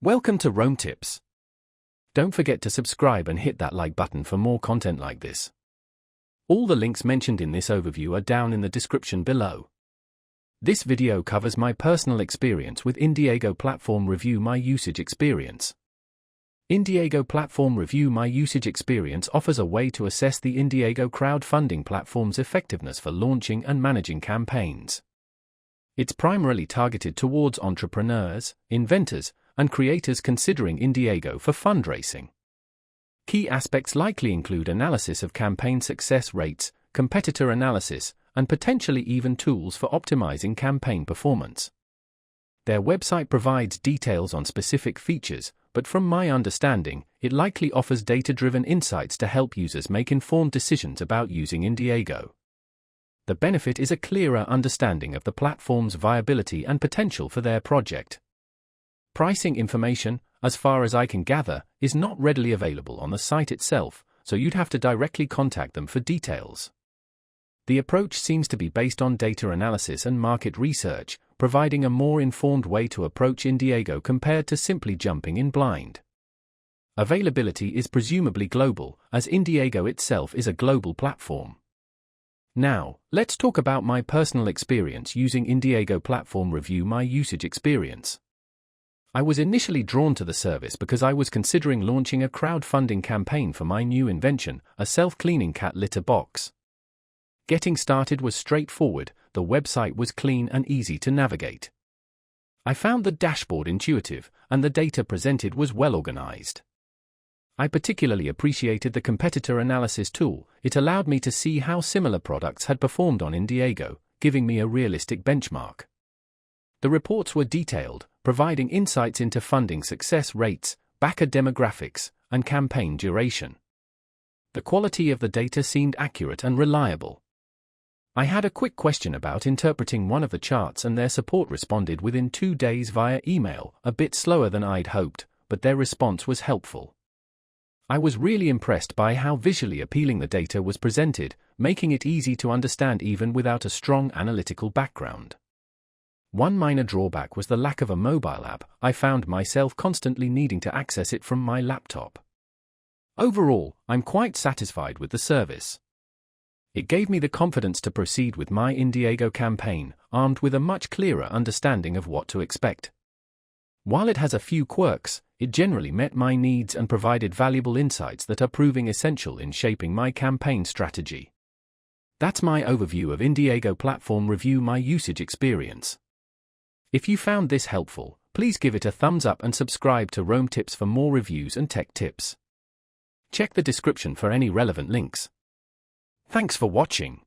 Welcome to Rome Tips. Don't forget to subscribe and hit that like button for more content like this. All the links mentioned in this overview are down in the description below. This video covers my personal experience with Indiegogo Platform Review My Usage Experience. Indiegogo Platform Review My Usage Experience offers a way to assess the Indiegogo crowdfunding platform's effectiveness for launching and managing campaigns. It's primarily targeted towards entrepreneurs, inventors, and creators considering Indiegogo for fundraising. Key aspects likely include analysis of campaign success rates, competitor analysis, and potentially even tools for optimizing campaign performance. Their website provides details on specific features, but from my understanding, it likely offers data-driven insights to help users make informed decisions about using Indiegogo. The benefit is a clearer understanding of the platform's viability and potential for their project. Pricing information, as far as I can gather, is not readily available on the site itself, so you'd have to directly contact them for details. The approach seems to be based on data analysis and market research, providing a more informed way to approach Indiegogo compared to simply jumping in blind. Availability is presumably global, as Indiegogo itself is a global platform. Now, let's talk about my personal experience using Indiegogo Platform Review My Usage Experience. I was initially drawn to the service because I was considering launching a crowdfunding campaign for my new invention, a self-cleaning cat litter box. Getting started was straightforward, the website was clean and easy to navigate. I found the dashboard intuitive, and the data presented was well organized. I particularly appreciated the competitor analysis tool. It allowed me to see how similar products had performed on Indiegogo, giving me a realistic benchmark. The reports were detailed, providing insights into funding success rates, backer demographics, and campaign duration. The quality of the data seemed accurate and reliable. I had a quick question about interpreting one of the charts, and their support responded within 2 days via email, a bit slower than I'd hoped, but their response was helpful. I was really impressed by how visually appealing the data was presented, making it easy to understand even without a strong analytical background. One minor drawback was the lack of a mobile app. I found myself constantly needing to access it from my laptop. Overall, I'm quite satisfied with the service. It gave me the confidence to proceed with my Indiegogo campaign, armed with a much clearer understanding of what to expect. While it has a few quirks, it generally met my needs and provided valuable insights that are proving essential in shaping my campaign strategy. That's my overview of Indiegogo Platform Review My Usage Experience. If you found this helpful, please give it a thumbs up and subscribe to Rome Tips for more reviews and tech tips. Check the description for any relevant links. Thanks for watching.